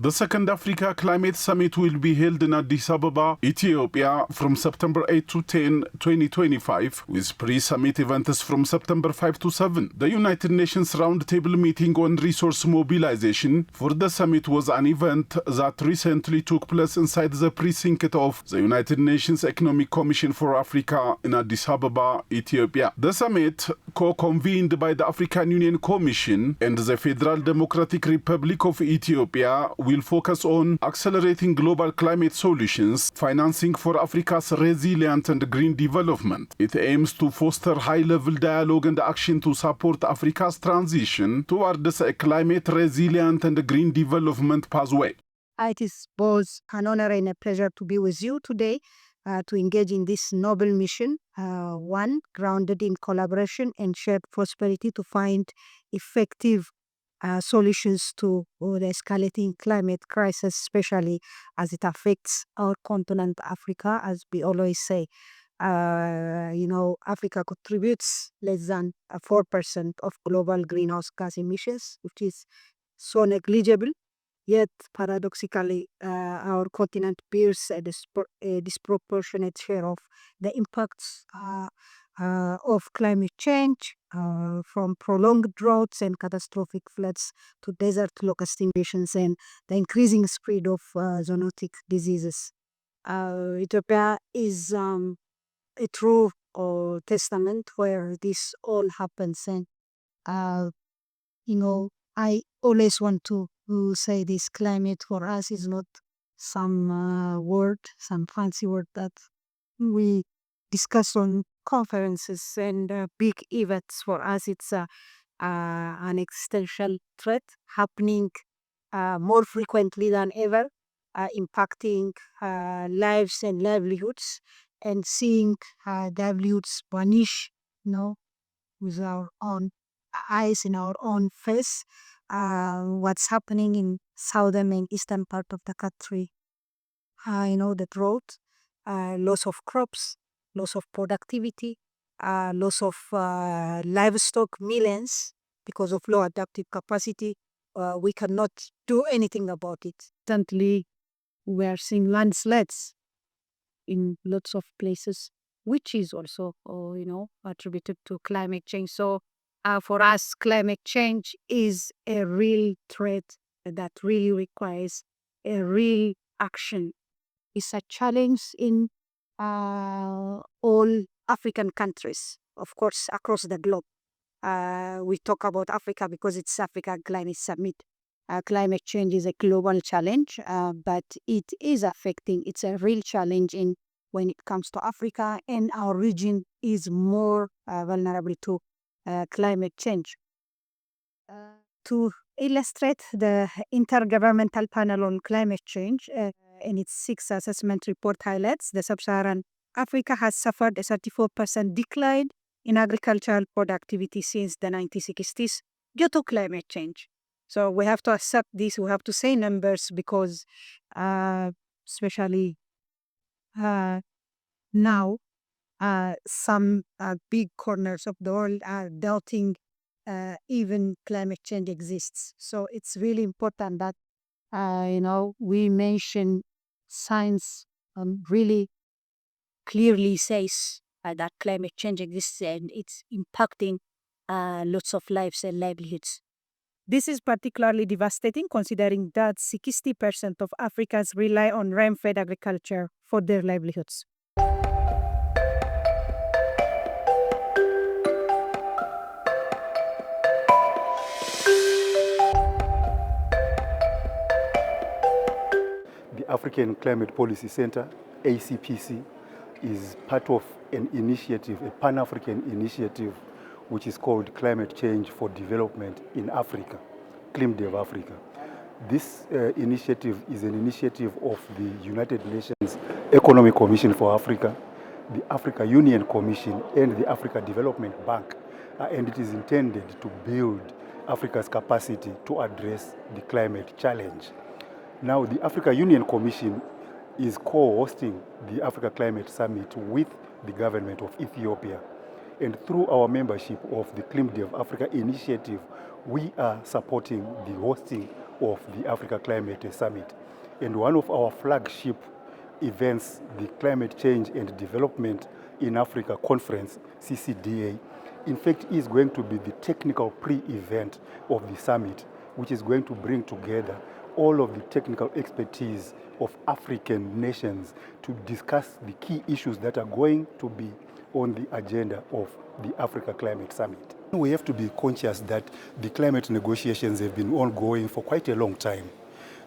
The second Africa Climate Summit will be held in Addis Ababa, Ethiopia from September 8 to 10, 2025, with pre-summit events from September 5 to 7. The United Nations Roundtable Meeting on Resource Mobilization for the summit was an event that recently took place inside the precinct of the United Nations Economic Commission for Africa in Addis Ababa, Ethiopia. The summit, co-convened by the African Union Commission and the Federal Democratic Republic of Ethiopia, will focus on accelerating global climate solutions, financing for Africa's resilient and green development. It aims to foster high-level dialogue and action to support Africa's transition towards a climate-resilient and green development pathway. It is both an honor and a pleasure to be with you today to engage in this noble mission, one grounded in collaboration and shared prosperity to find effective solutions to the escalating climate crisis, especially as it affects our continent, Africa, as we always say. Africa contributes less than 4% of global greenhouse gas emissions, which is so negligible. Yet, paradoxically, our continent bears a disproportionate share of the impacts of climate change, from prolonged droughts and catastrophic floods to desert locust invasions and the increasing spread of zoonotic diseases. Ethiopia is a true testament where this all happens. And, I always want to say this: climate for us is not some some fancy word that we discuss on conferences and big events. For us, it's an existential threat happening more frequently than ever, impacting lives and livelihoods, and seeing livelihoods vanish, with our own eyes in our own face. What's happening in southern and eastern part of the country, the drought, loss of crops, loss of productivity, loss of livestock millions because of low adaptive capacity. We cannot do anything about it. Recently, we are seeing landslides in lots of places, which is also, attributed to climate change. So, for us, climate change is a real threat that really requires a real action. It's a challenge in all African countries, of course, across the globe. We talk about Africa because it's Africa Climate Summit. Climate change is a global challenge, but it is affecting, it's a real challenge when it comes to Africa, and our region is more vulnerable to climate change. To illustrate, the Intergovernmental Panel on Climate Change in its sixth assessment report highlights the sub-Saharan Africa has suffered a 34% decline in agricultural productivity since the 1960s due to climate change. So we have to accept this, we have to say numbers, because especially now, some big corners of the world are doubting even climate change exists. So it's really important that we mention science really clearly says that climate change exists and it's impacting lots of lives and livelihoods. This is particularly devastating considering that 60% of Africans rely on rain-fed agriculture for their livelihoods. The African Climate Policy Center, ACPC, is part of an initiative, a Pan-African initiative, which is called Climate Change for Development in Africa, CLIMDEV Africa. This initiative is an initiative of the United Nations Economic Commission for Africa, the Africa Union Commission, and the Africa Development Bank, and it is intended to build Africa's capacity to address the climate challenge. Now, the Africa Union Commission is co-hosting the Africa Climate Summit with the government of Ethiopia. And through our membership of the CLIMDEV Africa initiative, we are supporting the hosting of the Africa Climate Summit. And one of our flagship events, the Climate Change and Development in Africa Conference, CCDA, in fact is going to be the technical pre-event of the summit, which is going to bring together all of the technical expertise of African nations to discuss the key issues that are going to be on the agenda of the Africa Climate Summit. We have to be conscious that the climate negotiations have been ongoing for quite a long time.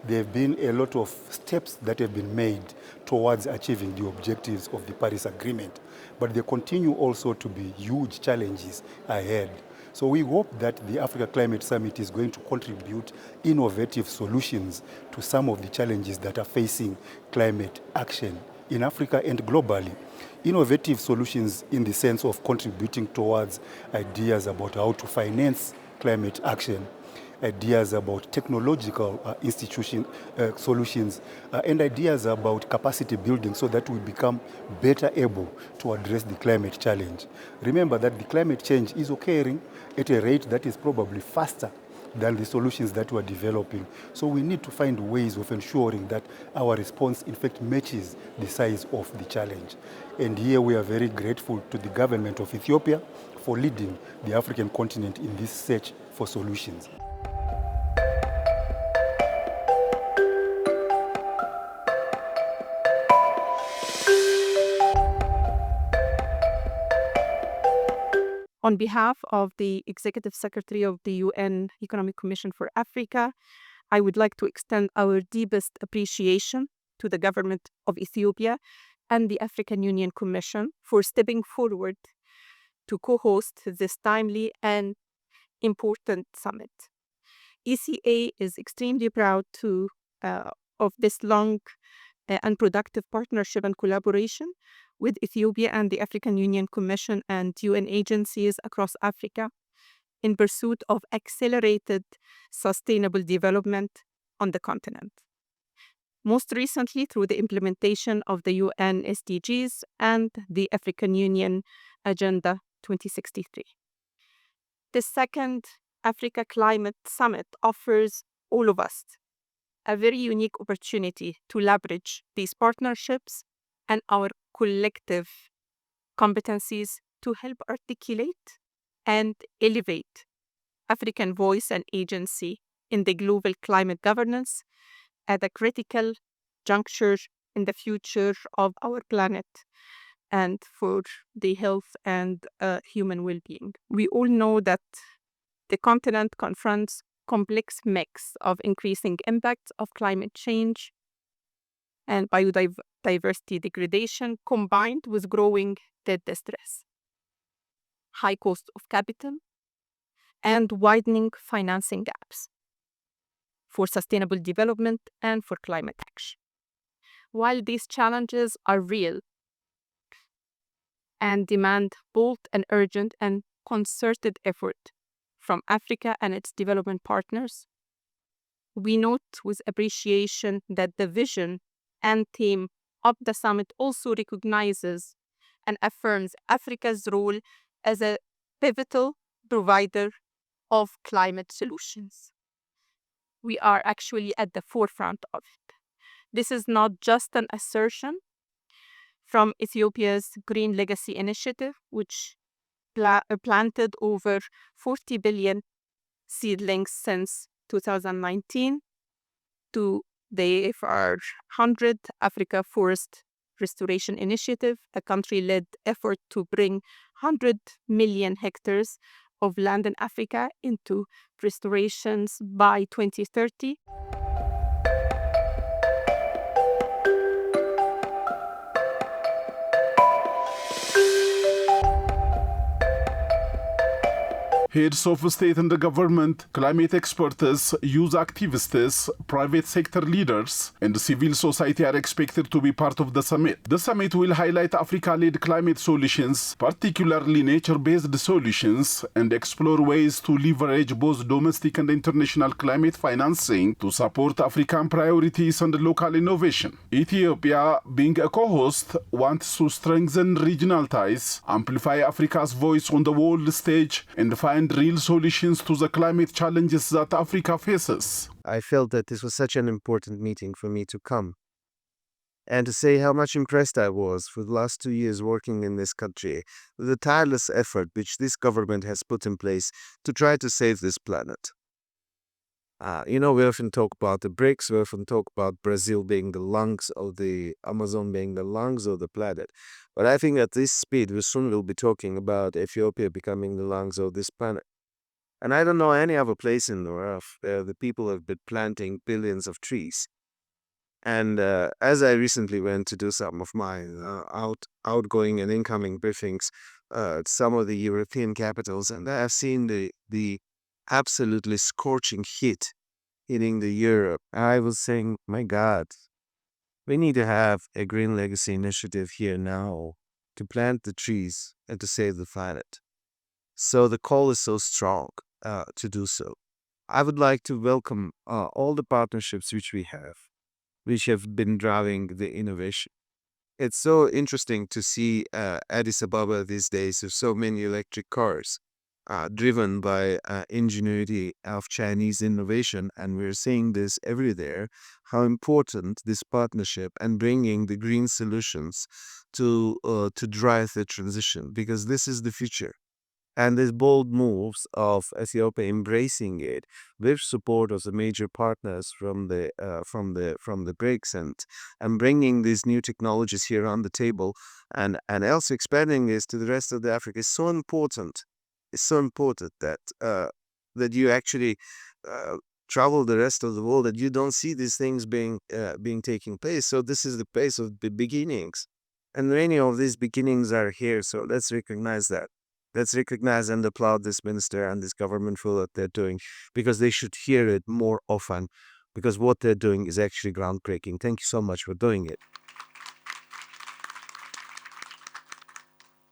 There have been a lot of steps that have been made towards achieving the objectives of the Paris Agreement, but there continue also to be huge challenges ahead. So we hope that the Africa Climate Summit is going to contribute innovative solutions to some of the challenges that are facing climate action in Africa and globally. Innovative solutions in the sense of contributing towards ideas about how to finance climate action, ideas about technological solutions, and ideas about capacity building so that we become better able to address the climate challenge. Remember that the climate change is occurring at a rate that is probably faster than the solutions that we're developing. So we need to find ways of ensuring that our response in fact matches the size of the challenge. And here we are very grateful to the government of Ethiopia for leading the African continent in this search for solutions. On behalf of the Executive Secretary of the UN Economic Commission for Africa, I would like to extend our deepest appreciation to the government of Ethiopia and the African Union Commission for stepping forward to co-host this timely and important summit. ECA is extremely proud of this long and productive partnership and collaboration with Ethiopia and the African Union Commission and UN agencies across Africa in pursuit of accelerated sustainable development on the continent. Most recently through the implementation of the UN SDGs and the African Union Agenda 2063. The second Africa Climate Summit offers all of us a very unique opportunity to leverage these partnerships and our collective competencies to help articulate and elevate African voice and agency in the global climate governance at a critical juncture in the future of our planet and for the health and human well-being. We all know that the continent confronts complex mix of increasing impacts of climate change and biodiversity degradation combined with growing debt distress, high cost of capital, and widening financing gaps for sustainable development and for climate action. While these challenges are real and demand bold and urgent and concerted effort from Africa and its development partners, we note with appreciation that the vision and theme of the summit also recognizes and affirms Africa's role as a pivotal provider of climate solutions. We are actually at the forefront of it. This is not just an assertion from Ethiopia's Green Legacy Initiative, which planted over 40 billion seedlings since 2019, to the AFR 100 Africa Forest Restoration Initiative, a country-led effort to bring 100 million hectares of land in Africa into restorations by 2030. Heads of state and the government, climate experts, youth activists, private sector leaders, and civil society are expected to be part of the summit. The summit will highlight Africa-led climate solutions, particularly nature-based solutions, and explore ways to leverage both domestic and international climate financing to support African priorities and local innovation. Ethiopia, being a co-host, wants to strengthen regional ties, amplify Africa's voice on the world stage, and find find real solutions to the climate challenges that Africa faces. I felt that this was such an important meeting for me to come and to say how much impressed I was for the last 2 years working in this country with the tireless effort which this government has put in place to try to save this planet. We often talk about the BRICS, we often talk about Brazil being the lungs of the Amazon, being the lungs of the planet. But I think at this speed, we soon will be talking about Ethiopia becoming the lungs of this planet. And I don't know any other place in the world where the people have been planting billions of trees. And as I recently went to do some of my outgoing and incoming briefings at some of the European capitals, and I have seen the absolutely scorching heat hitting the Europe, I was saying, my God, we need to have a green legacy initiative here now to plant the trees and to save the planet. So the call is so strong to do so. I would like to welcome all the partnerships which have been driving the innovation. It's so interesting to see Addis Ababa these days with so many electric cars driven by ingenuity of Chinese innovation. And we're seeing this everywhere, how important this partnership and bringing the green solutions to drive the transition, because this is the future. And these bold moves of Ethiopia embracing it with support of the major partners from the BRICS and bringing these new technologies here on the table and also expanding this to the rest of the Africa is so important. It's so important that that you actually travel the rest of the world, that you don't see these things being taking place. So this is the place of the beginnings, and many of these beginnings are here. So let's recognize that. Let's recognize and applaud this minister and this government for what they're doing, because they should hear it more often, because what they're doing is actually groundbreaking. Thank you so much for doing it.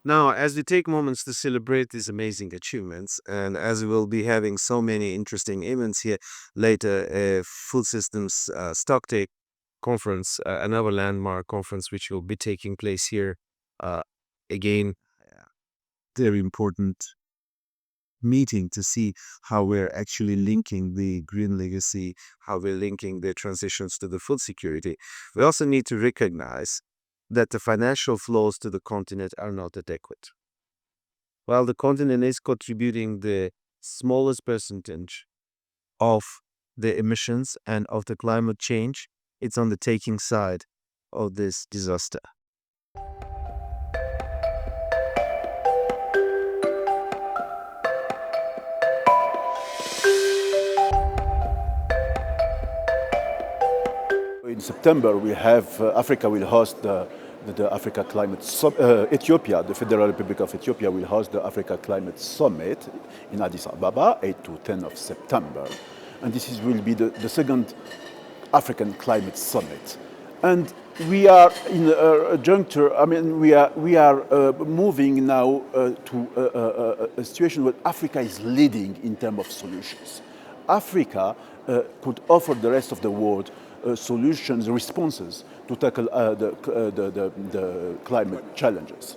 Now, as we take moments to celebrate these amazing achievements, and as we will be having so many interesting events here later, a Food Systems Stocktake Conference, another landmark conference which will be taking place here again, very important meeting to see how we're actually linking the green legacy, how we're linking the transitions to the food security. We also need to recognize that the financial flows to the continent are not adequate. While the continent is contributing the smallest percentage of the emissions and of the climate change, it's on the taking side of this disaster. In September, we have Africa will host the Africa Climate Ethiopia, the Federal Republic of Ethiopia will host the Africa Climate Summit in Addis Ababa, 8 to 10 of September. And this will be the second African Climate Summit. And we are in a juncture, we are moving now to a situation where Africa is leading in terms of solutions. Africa could offer the rest of the world solutions, responses to tackle the climate challenges.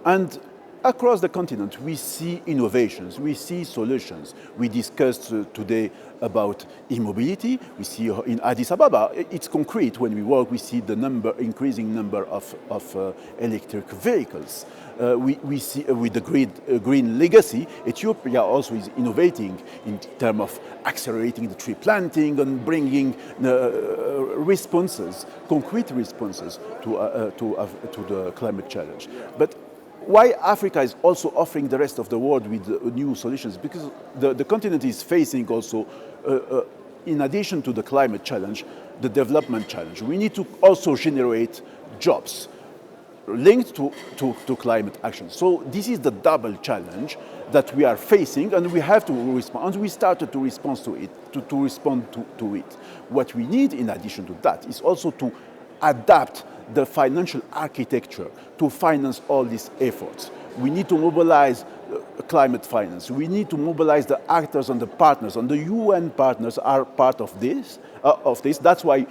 And across the continent, we see innovations, we see solutions. We discussed today about e-mobility. We see in Addis Ababa, it's concrete. When we work, we see the increasing number of electric vehicles. We see with the green legacy, Ethiopia also is innovating in terms of accelerating the tree planting and bringing responses, concrete responses to the climate challenge. But why Africa is also offering the rest of the world with new solutions? Because the continent is facing also, in addition to the climate challenge, the development challenge. We need to also generate jobs linked to climate action. So this is the double challenge that we are facing, and we have to respond. And we started to respond to it. To it. What we need, in addition to that, is also to adapt the financial architecture to finance all these efforts. We need to mobilize climate finance. We need to mobilize the actors and the partners, and the UN partners are part of this. That's why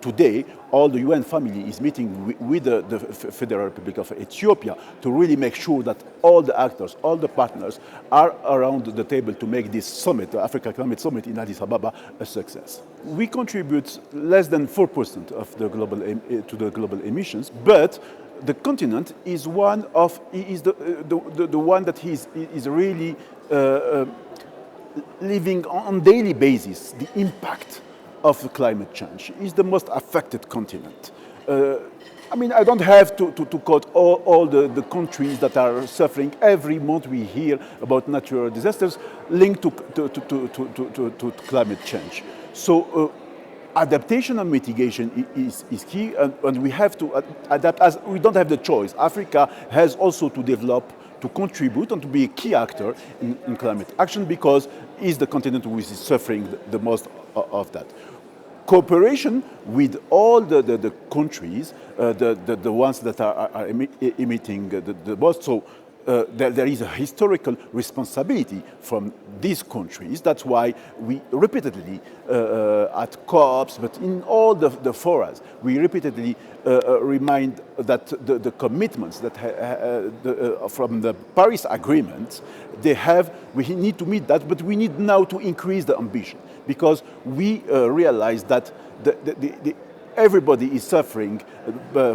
today, all the UN family is meeting with the Federal Republic of Ethiopia to really make sure that all the actors, all the partners are around the table to make this summit, the Africa Climate Summit in Addis Ababa, a success. We contribute less than 4% of the to the global emissions, but the continent is one of the one that is really living on a daily basis the impact of climate change. Is the most affected continent. I mean, I don't have to quote all the countries that are suffering. Every month we hear about natural disasters linked to climate change. So adaptation and mitigation is key, and we have to adapt as we don't have the choice. Africa has also to develop, to contribute, and to be a key actor in climate action because it's the continent which is suffering the most of that. Cooperation with all the countries, the ones that are emitting the most. So there is a historical responsibility from these countries. That's why we repeatedly, at COPs, but in all the forums, we repeatedly remind that the commitments that from the Paris Agreement, we need to meet that, but we need now to increase the ambition because we realize that everybody is suffering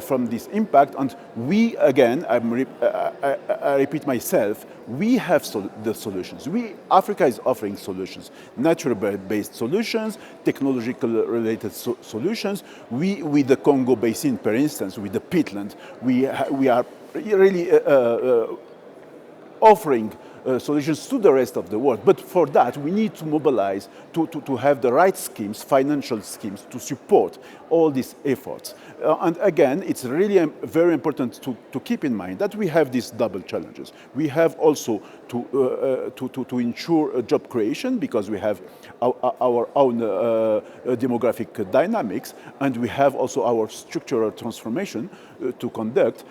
from this impact, and we, again, I repeat myself, we have the solutions. Africa is offering solutions, natural-based solutions, technological-related solutions. With the Congo Basin, for instance, with the peatland, we are really offering solutions to the rest of the world. But for that, we need to mobilize to have the right schemes, financial schemes, to support all these efforts. And again, it's really very important to keep in mind that we have these double challenges. We have also to ensure job creation because we have our own demographic dynamics, and we have also our structural transformation to conduct.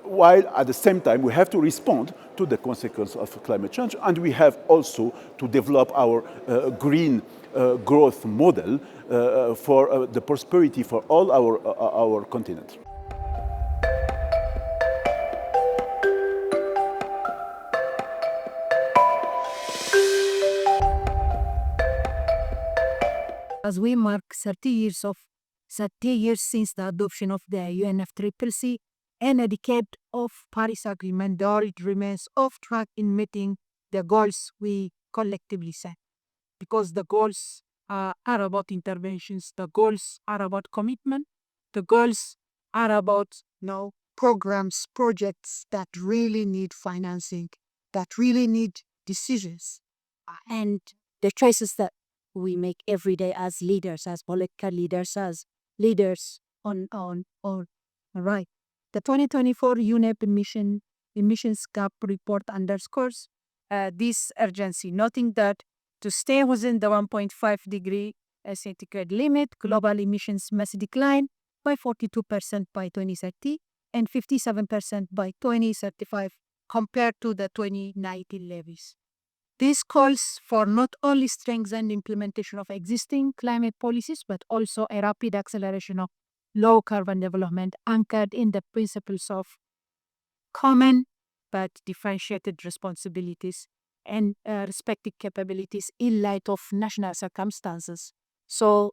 While at the same time we have to respond to the consequences of climate change, and we have also to develop our green growth model for the prosperity for all our continent. As we mark 30 years since the adoption of the UNFCCC and a decade of Paris Agreement, the world remains off track in meeting the goals we collectively set. Because the goals are about interventions, the goals are about commitment, the goals are about programs, projects that really need financing, that really need decisions, and the choices that we make every day as leaders, as political leaders, as leaders on. All right. The 2024 UNEP emissions gap report underscores this urgency, noting that to stay within the 1.5 degree centigrade limit, global emissions must decline by 42% by 2030 and 57% by 2035 compared to the 2019 levels. This calls for not only strengthened implementation of existing climate policies, but also a rapid acceleration of low-carbon development anchored in the principles of common but differentiated responsibilities and respective capabilities in light of national circumstances. So,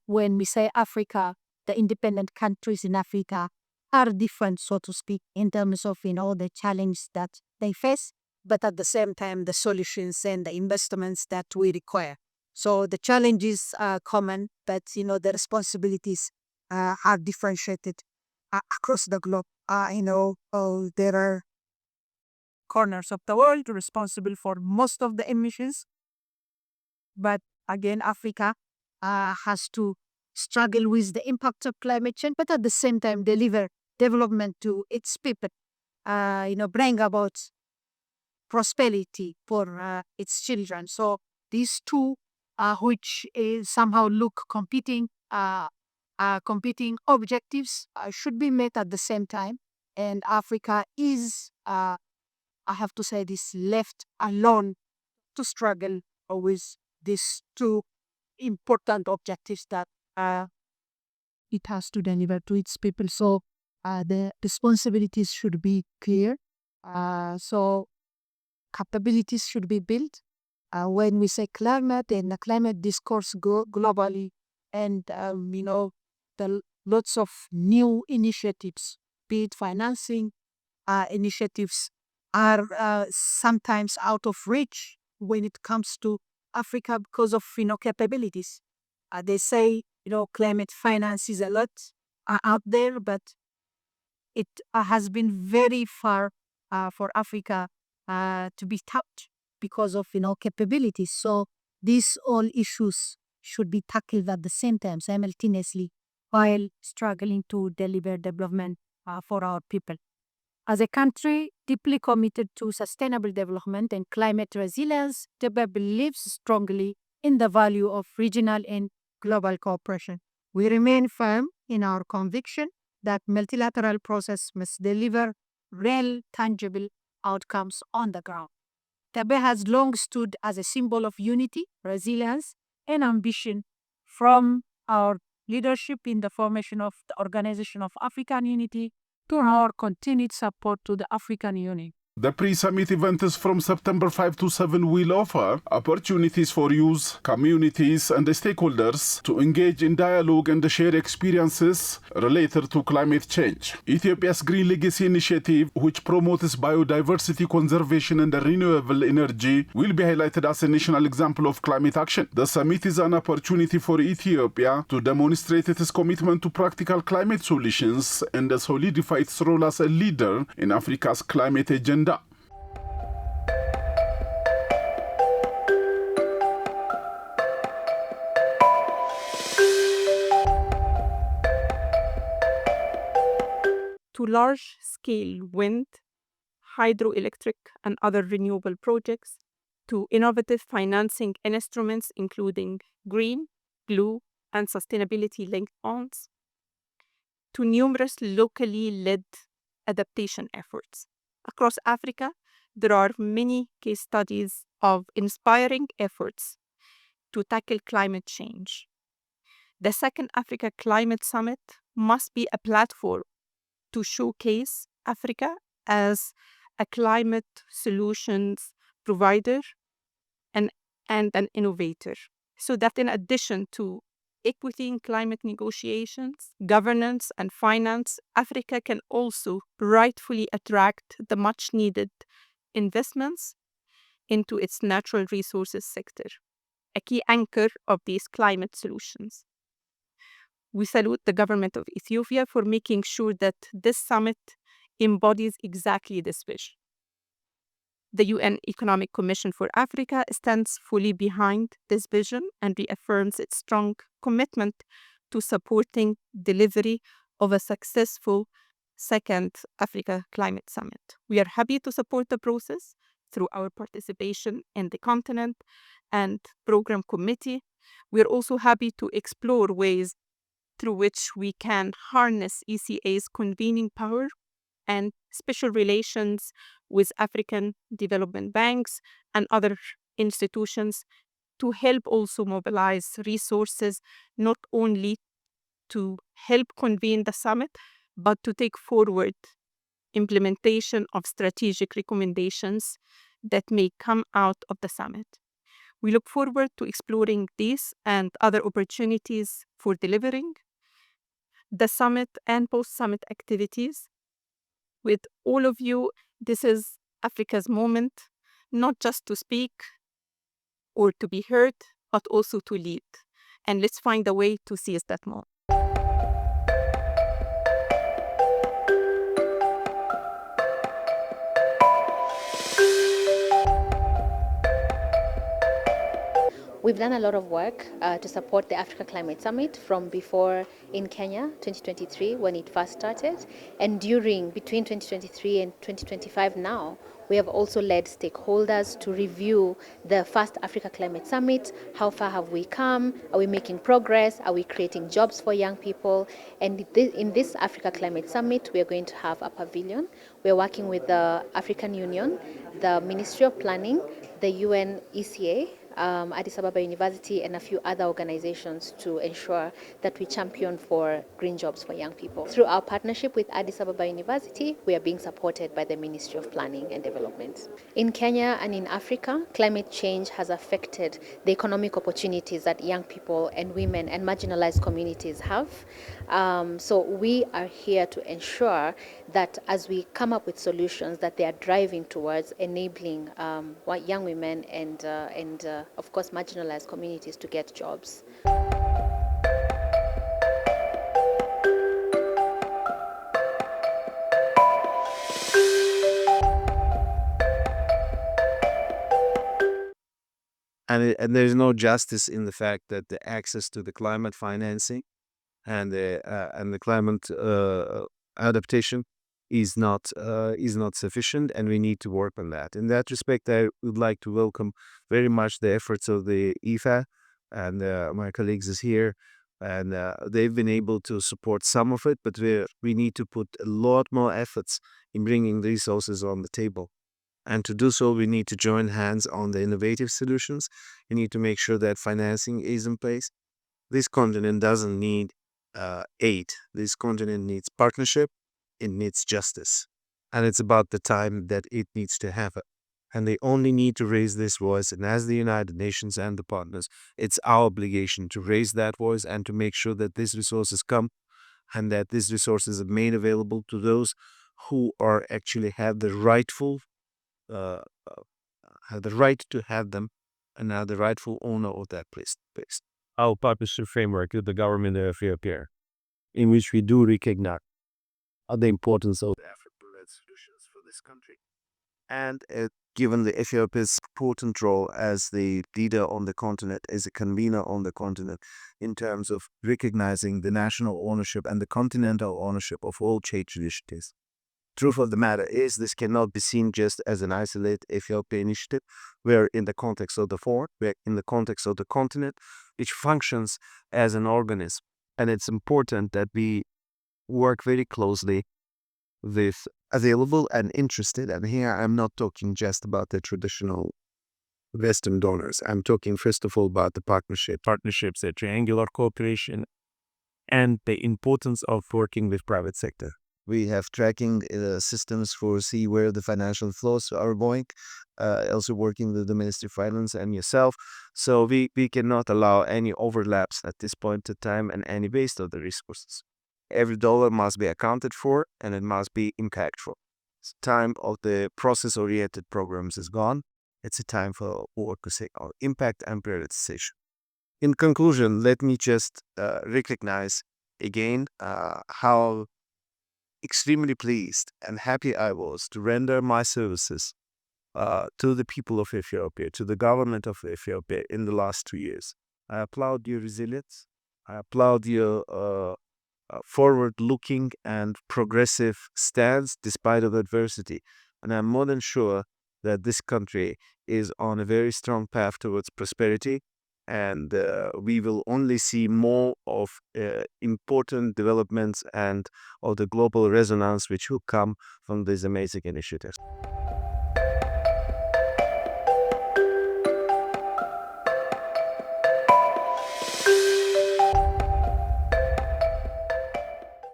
when we say Africa, the independent countries in Africa are different, so to speak, in terms of, the challenge that they face, but at the same time, the solutions and the investments that we require. So the challenges are common, but, the responsibilities are differentiated across the globe. There are corners of the world responsible for most of the emissions, but again, Africa has to struggle with the impact of climate change, but at the same time deliver development to its people, bring about prosperity for its children. So these two, which somehow look competing objectives, should be met at the same time. And Africa is, I have to say this, left alone to struggle with these two important objectives that it has to deliver to its people. So the responsibilities should be clear. So capabilities should be built. When we say climate and the climate discourse globally, and the lots of new initiatives, be it financing initiatives, are sometimes out of reach when it comes to Africa because of capabilities. They say climate finance is a lot out there, but it has been very far for Africa to be tapped because of capabilities. So these all issues should be tackled at the same time simultaneously while struggling to deliver development for our people. As a country deeply committed to sustainable development and climate resilience, DEBA believes strongly in the value of regional and global cooperation. We remain firm in our conviction that multilateral process must deliver real, tangible outcomes on the ground. DEBA has long stood as a symbol of unity, resilience, and ambition from our leadership in the formation of the Organization of African Unity to our continued support to the African Union. The pre-summit events from September 5 to 7 will offer opportunities for youth, communities, and stakeholders to engage in dialogue and share experiences related to climate change. Ethiopia's Green Legacy Initiative, which promotes biodiversity conservation and renewable energy, will be highlighted as a national example of climate action. The summit is an opportunity for Ethiopia to demonstrate its commitment to practical climate solutions and solidify its role as a leader in Africa's climate agenda. To large-scale wind, hydroelectric, and other renewable projects, to innovative financing instruments including green, blue, and sustainability-linked bonds, to numerous locally led adaptation efforts. Across Africa, there are many case studies of inspiring efforts to tackle climate change. The Second Africa Climate Summit must be a platform to showcase Africa as a climate solutions provider and an innovator, so that in addition to equity in climate negotiations, governance, and finance, Africa can also rightfully attract the much needed investments into its natural resources sector, a key anchor of these climate solutions. We salute the government of Ethiopia for making sure that this summit embodies exactly this vision. The UN Economic Commission for Africa stands fully behind this vision and reaffirms its strong commitment to supporting delivery of a successful Second Africa Climate Summit. We are happy to support the process through our participation in the continent and program committee. We are also happy to explore ways through which we can harness ECA's convening power and special relations with African development banks and other institutions to help also mobilize resources, not only to help convene the summit, but to take forward implementation of strategic recommendations that may come out of the summit. We look forward to exploring these and other opportunities for delivering the summit and post-summit activities with all of you. This is Africa's moment, not just to speak or to be heard, but also to lead. And let's find a way to seize that moment. We've done a lot of work to support the Africa Climate Summit from before in Kenya, 2023, when it first started. And between 2023 and 2025 now, we have also led stakeholders to review the first Africa Climate Summit. How far have we come? Are we making progress? Are we creating jobs for young people? And in this Africa Climate Summit, we are going to have a pavilion. We are working with the African Union, the Ministry of Planning, the UN ECA, Addis Ababa University, and a few other organizations to ensure that we champion for green jobs for young people. Through our partnership with Addis Ababa University, we are being supported by the Ministry of Planning and Development. In Kenya and in Africa, climate change has affected the economic opportunities that young people and women and marginalized communities have. So we are here to ensure that as we come up with solutions, that they are driving towards enabling young women and of course marginalized communities to get jobs. And there's no justice in the fact that the access to the climate financing and the climate adaptation is not sufficient, and we need to work on that. In that respect, I would like to welcome very much the efforts of the IFA, and my colleagues is here, and they've been able to support some of it, but we need to put a lot more efforts in bringing resources on the table. And to do so, we need to join hands on the innovative solutions. We need to make sure that financing is in place. This continent doesn't need aid. This continent needs partnership. It needs justice. And it's about the time that it needs to have it. And they only need to raise this voice. And as the United Nations and the partners, it's our obligation to raise that voice and to make sure that these resources come and that these resources are made available to those who are actually have the uh, have the right to have them and are the rightful owner of that place. Our partnership framework with the government of Ethiopia, in which we do recognize the importance of African-led solutions for this country. And given the Ethiopia's important role as the leader on the continent, as a convener on the continent, in terms of recognizing the national ownership and the continental ownership of all change initiatives. Truth of the matter is, this cannot be seen just as an isolated Ethiopia initiative, where in the context of the where in the context of the continent, which functions as an organism. And it's important that we work very closely with available and interested. And here I'm not talking just about the traditional Western donors. I'm talking first of all about the partnerships, the triangular cooperation, and the importance of working with private sector. We have tracking systems for see where the financial flows are going, also working with the Ministry of Finance and yourself. So we cannot allow any overlaps at this point in time and any waste of the resources. Every dollar must be accounted for and it must be impactful. It's time of the process-oriented programs is gone. It's a time for focusing on impact and prioritization. In conclusion, let me just recognize again how extremely pleased and happy I was to render my services to the people of Ethiopia, to the government of Ethiopia in the last 2 years. I applaud your resilience. I applaud your forward-looking and progressive stance despite of adversity. And I'm more than sure that this country is on a very strong path towards prosperity. And we will only see more of important developments and of the global resonance which will come from these amazing initiatives.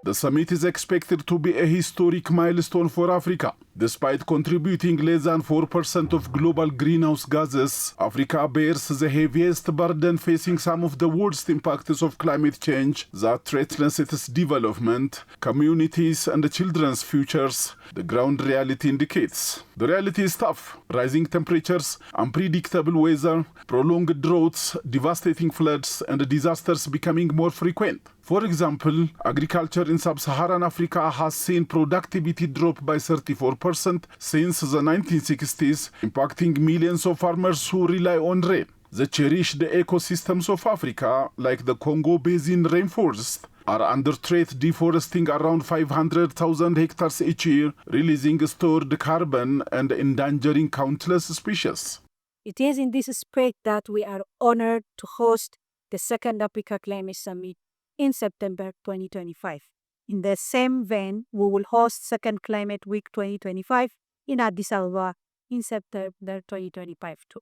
The summit is expected to be a historic milestone for Africa. Despite contributing less than 4% of global greenhouse gases, Africa bears the heaviest burden, facing some of the worst impacts of climate change that threatens its development, communities, and the children's futures, the ground reality indicates. The reality is tough. Rising temperatures, unpredictable weather, prolonged droughts, devastating floods, and disasters becoming more frequent. For example, agriculture in sub-Saharan Africa has seen productivity drop by 34% since the 1960s, impacting millions of farmers who rely on rain. The cherished ecosystems of Africa, like the Congo Basin rainforest, are under threat, deforesting around 500,000 hectares each year, releasing stored carbon and endangering countless species. It is in this spirit that we are honored to host the second Africa Climate Summit in September 2025. In the same vein, we will host Second Climate Week 2025 in Addis Ababa in September 2025 too.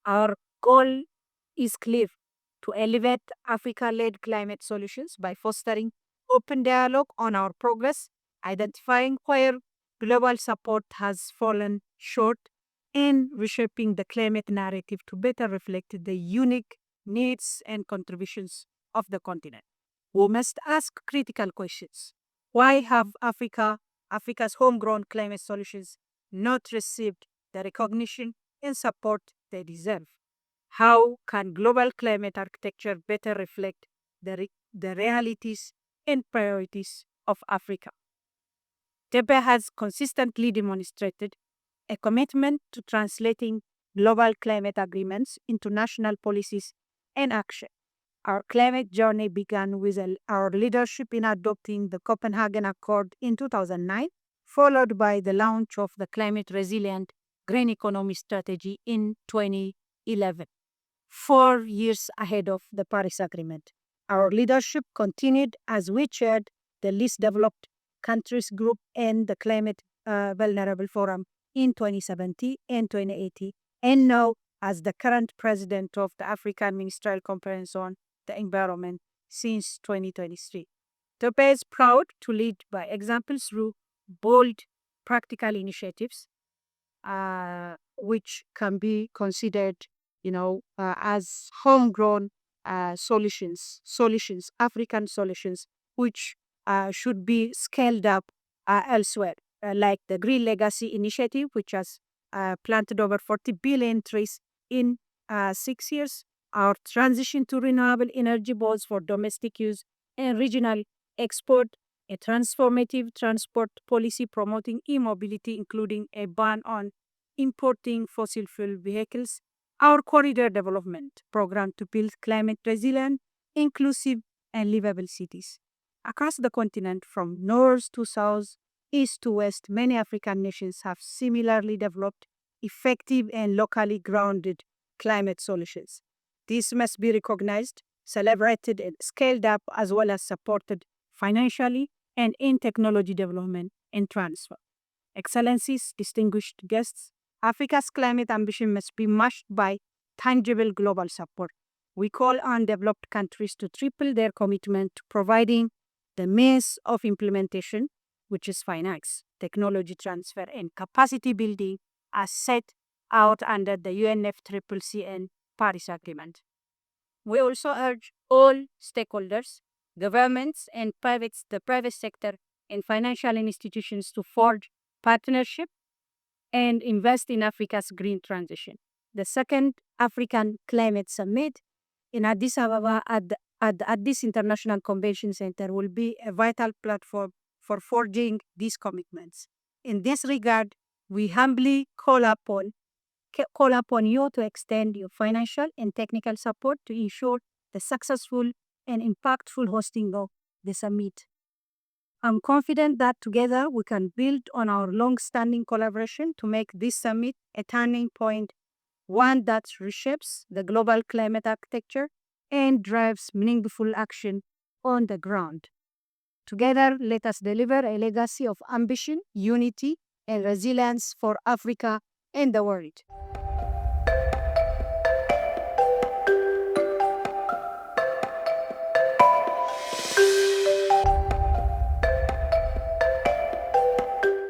Our goal is clear: to elevate Africa-led climate solutions by fostering open dialogue on our progress, identifying where global support has fallen short, and reshaping the climate narrative to better reflect the unique needs and contributions of the continent. We must ask critical questions. Why have Africa's homegrown climate solutions not received the recognition and support they deserve? How can global climate architecture better reflect the realities and priorities of Africa? TEPE has consistently demonstrated a commitment to translating global climate agreements into national policies and action. Our climate journey began with our leadership in adopting the Copenhagen Accord in 2009, followed by the launch of the Climate Resilient Green Economy Strategy in 2011, 4 years ahead of the Paris Agreement. Our leadership continued as we chaired the Least Developed Countries Group and the Climate Vulnerable Forum in 2017 and 2018, and now as the current president of the African Ministerial Conference on the Environment since 2023. TOPE is proud to lead by example through bold, practical initiatives, which can be considered, as homegrown solutions, African solutions, which should be scaled up elsewhere, like the Green Legacy Initiative, which has planted over 40 billion trees in 6 years, our transition to renewable energy both for domestic use and regional export, a transformative transport policy promoting e-mobility, including a ban on importing fossil fuel vehicles, our corridor development program to build climate resilient, inclusive, and livable cities. Across the continent, from north to south, east to west, many African nations have similarly developed effective and locally grounded climate solutions. These must be recognized, celebrated, and scaled up, as well as supported financially and in technology development and transfer. Excellencies, distinguished guests, Africa's climate ambition must be matched by tangible global support. We call on developed countries to triple their commitment to providing the means of implementation, which is finance, technology transfer, and capacity building as set out under the UNFCCC and Paris Agreement. We also urge all stakeholders, governments, and the private sector and financial institutions to forge partnership and invest in Africa's green transition. The second African Climate Summit in Addis Ababa at the Addis International Convention Center will be a vital platform for forging these commitments. In this regard, we humbly call upon you to extend your financial and technical support to ensure the successful and impactful hosting of the summit. I'm confident that together we can build on our long-standing collaboration to make this summit a turning point, one that reshapes the global climate architecture and drives meaningful action on the ground. Together, let us deliver a legacy of ambition, unity, and resilience for Africa and the world.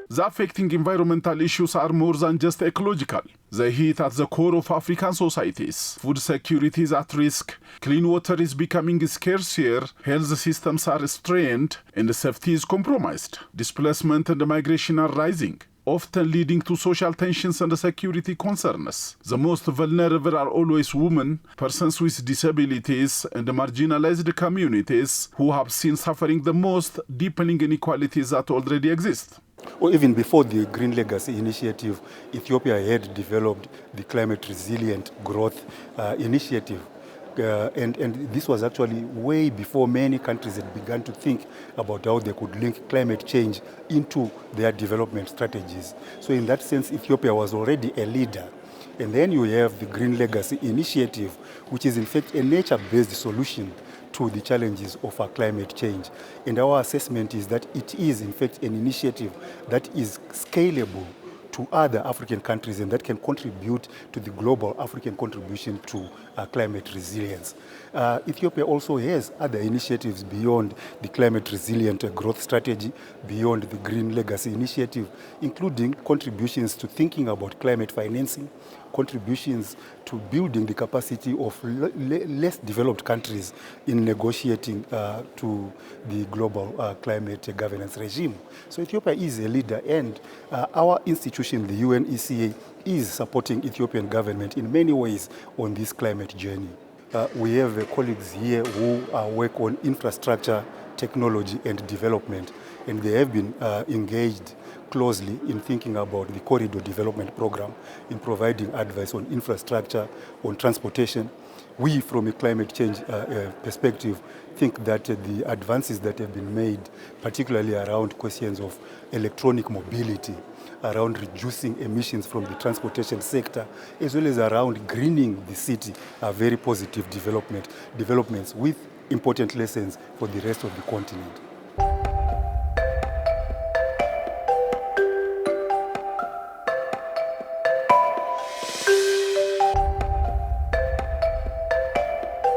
The affecting environmental issues are more than just ecological. They hit at the core of African societies. Food security is at risk, clean water is becoming scarcer, health systems are strained, and safety is compromised. Displacement and migration are rising, often leading to social tensions and security concerns. The most vulnerable are always women, persons with disabilities, and marginalized communities who have seen suffering the most, deepening inequalities that already exist. Or even before the Green Legacy Initiative, Ethiopia had developed the Climate Resilient Growth Initiative. And this was actually way before many countries had begun to think about how they could link climate change into their development strategies. So in that sense, Ethiopia was already a leader. And then you have the Green Legacy Initiative, which is in fact a nature-based solution to the challenges of our climate change. And our assessment is that it is in fact an initiative that is scalable to other African countries, and that can contribute to the global African contribution to climate resilience. Ethiopia also has other initiatives beyond the climate resilient growth strategy, beyond the Green Legacy Initiative, including contributions to thinking about climate financing, contributions to building the capacity of less developed countries in negotiating to the global climate governance regime. So Ethiopia is a leader, and our institution, the UNECA, is supporting Ethiopian government in many ways on this climate journey. We have colleagues here who work on infrastructure, technology, and development, and they have been engaged closely in thinking about the corridor development program, in providing advice on infrastructure, on transportation. We, from a climate change perspective, think that the advances that have been made, particularly around questions of electronic mobility, around reducing emissions from the transportation sector, as well as around greening the city, are very positive developments with important lessons for the rest of the continent.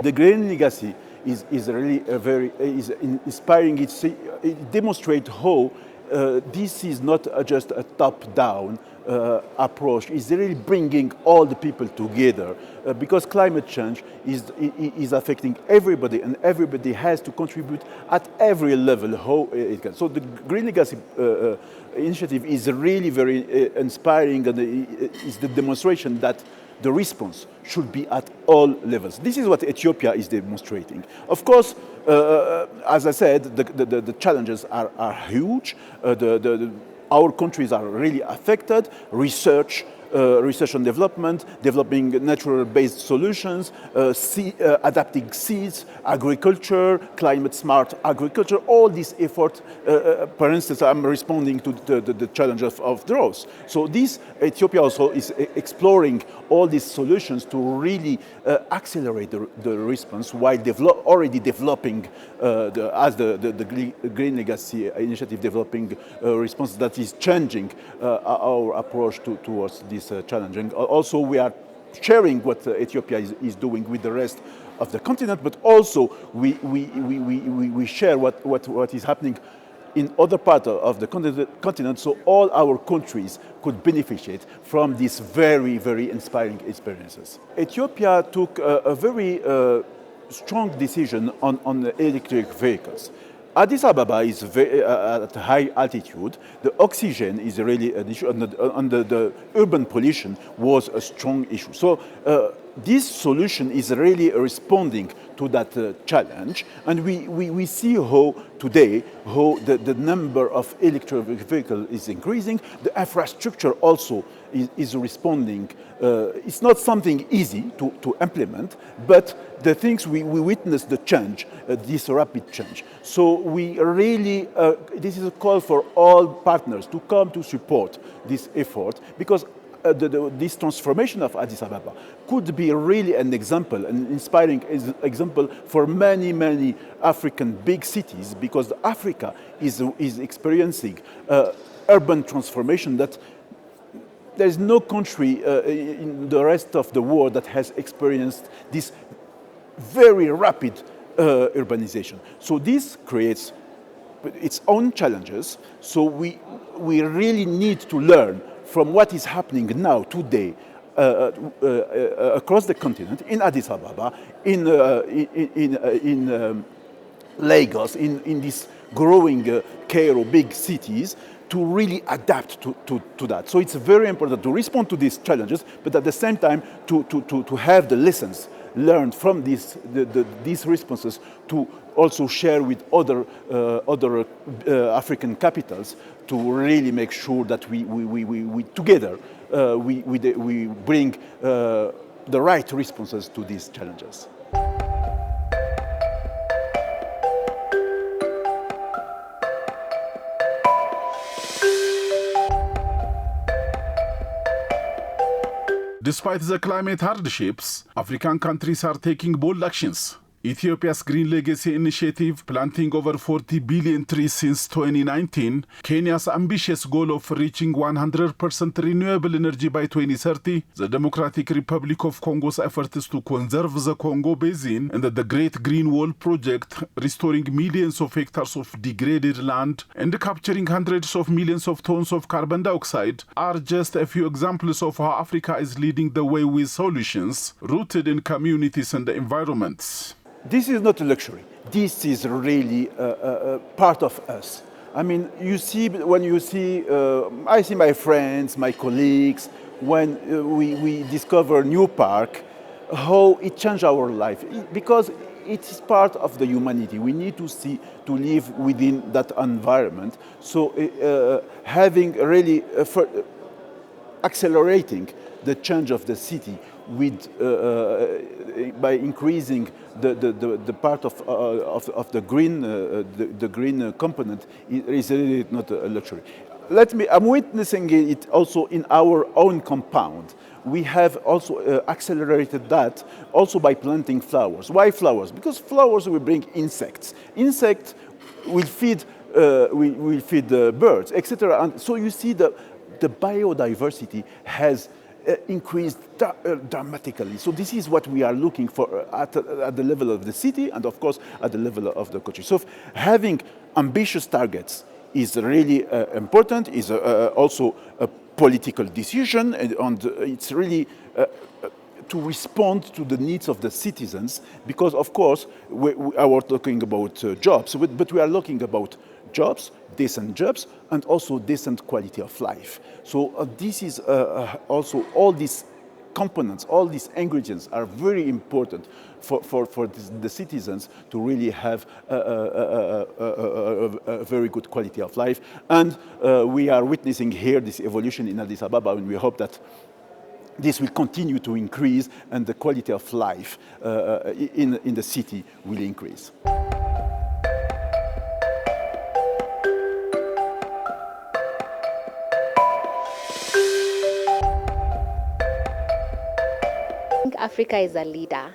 The Green Legacy is really is inspiring. It demonstrates how this is not just a top-down approach. It's really bringing all the people together because climate change is affecting everybody, and everybody has to contribute at every level how it can. So the Green Legacy initiative is really very inspiring, and is the demonstration that the response should be at all levels. This is what Ethiopia is demonstrating. Of course, as I said, the challenges are huge. Our countries are really affected. Research and development, developing natural-based solutions, adapting seeds, agriculture, climate-smart agriculture, all these efforts. For instance, I'm responding to the challenge of droughts. So Ethiopia also is exploring all these solutions to really accelerate the response while already developing, as the Green Legacy Initiative, developing a response that is changing our approach towards this challenge. And also we are sharing what Ethiopia is doing with the rest of the continent, but also we share what is happening in other parts of the continent, so all our countries could benefit from these very, very inspiring experiences. Ethiopia took a very strong decision on electric vehicles. Addis Ababa is at high altitude. The oxygen is really an issue, and the urban pollution was a strong issue. So this solution is really responding to that challenge, and we see how today the number of electric vehicles is increasing. The infrastructure also is responding. It's not something easy to implement, but the things we witness the change, this rapid change. So we really, this is a call for all partners to come to support this effort, because this transformation of Addis Ababa could be really an example, an inspiring example for many, many African big cities, because Africa is experiencing urban transformation that there is no country in the rest of the world that has experienced this very rapid urbanization. So this creates its own challenges. So we really need to learn from what is happening now, today, across the continent, in Addis Ababa, in Lagos, in these growing Cairo big cities, to really adapt to that. So it's very important to respond to these challenges, but at the same time to have the lessons learned from these responses to also share with other African capitals, to really make sure that we together we bring the right responses to these challenges. Despite the climate hardships, African countries are taking bold actions. Ethiopia's Green Legacy Initiative, planting over 40 billion trees since 2019, Kenya's ambitious goal of reaching 100% renewable energy by 2030, the Democratic Republic of Congo's efforts to conserve the Congo Basin, and the Great Green Wall project, restoring millions of hectares of degraded land and capturing hundreds of millions of tons of carbon dioxide, are just a few examples of how Africa is leading the way with solutions rooted in communities and environments. This is not a luxury. This is really part of us. I mean, I see my friends, my colleagues, when we discover new park, how it changed our life. Because it is part of the humanity. We need to live within that environment. So having really accelerating the change of the city with by increasing the part of the green component is really not a luxury. I'm witnessing it also in our own compound. We have also accelerated that also by planting flowers. Why flowers? Because flowers will bring insects. Insects will feed birds, etc. And so you see the biodiversity has increased dramatically. So this is what we are looking for at the level of the city and, of course, at the level of the country. So having ambitious targets is really important, is also a political decision, and it's really to respond to the needs of the citizens, because, of course, we are talking about jobs, but we are looking about jobs, decent jobs, and also decent quality of life. So this is also all these components, all these ingredients are very important for the citizens to really have a very good quality of life. And we are witnessing here this evolution in Addis Ababa, and we hope that this will continue to increase and the quality of life in the city will increase. Africa is a leader.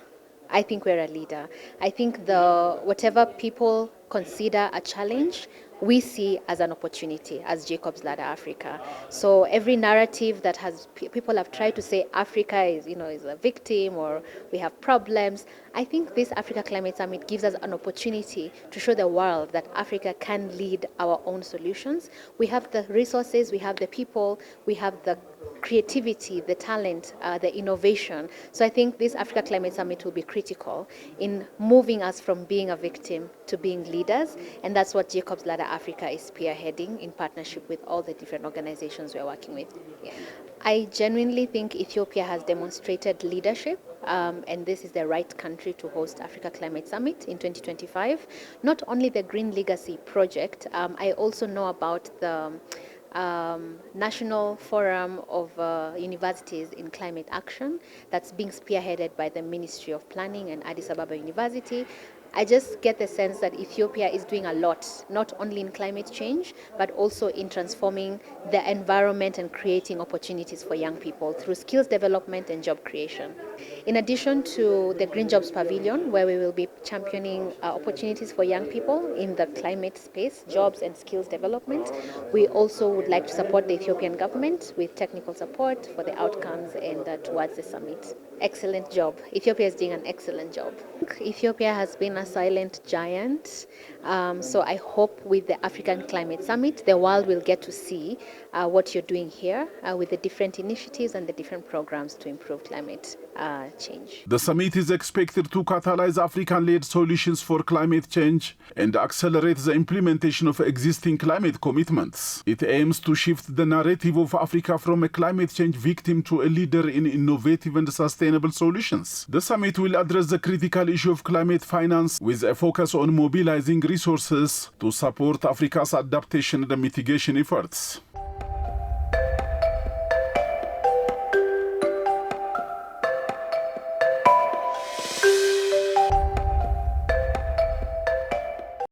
I think we're a leader. I think whatever people consider a challenge, we see as an opportunity as Jacob's Ladder Africa. So every narrative that people have tried to say Africa is a victim or we have problems, I think this Africa Climate Summit gives us an opportunity to show the world that Africa can lead our own solutions. We have the resources, we have the people, we have the creativity, the talent, the innovation. So I think this Africa Climate Summit will be critical in moving us from being a victim to being leaders, and that's what Jacob's Ladder Africa is spearheading in partnership with all the different organizations we're working with. Yeah. I genuinely think Ethiopia has demonstrated leadership, and this is the right country to host Africa Climate Summit in 2025. Not only the Green Legacy project, I also know about the National Forum of Universities in Climate Action that's being spearheaded by the Ministry of Planning and Addis Ababa University. I just get the sense that Ethiopia is doing a lot, not only in climate change, but also in transforming the environment and creating opportunities for young people through skills development and job creation. In addition to the Green Jobs Pavilion, where we will be championing opportunities for young people in the climate space, jobs and skills development, we also would like to support the Ethiopian government with technical support for the outcomes and towards the summit. Excellent job. Ethiopia is doing an excellent job. Ethiopia has been a silent giant, so I hope with the African Climate Summit, the world will get to see what you're doing here with the different initiatives and the different programs to improve climate change. The summit is expected to catalyze African-led solutions for climate change and accelerate the implementation of existing climate commitments. It aims to shift the narrative of Africa from a climate change victim to a leader in innovative and sustainable solutions. The summit will address the critical issue of climate finance with a focus on mobilizing resources to support Africa's adaptation and mitigation efforts.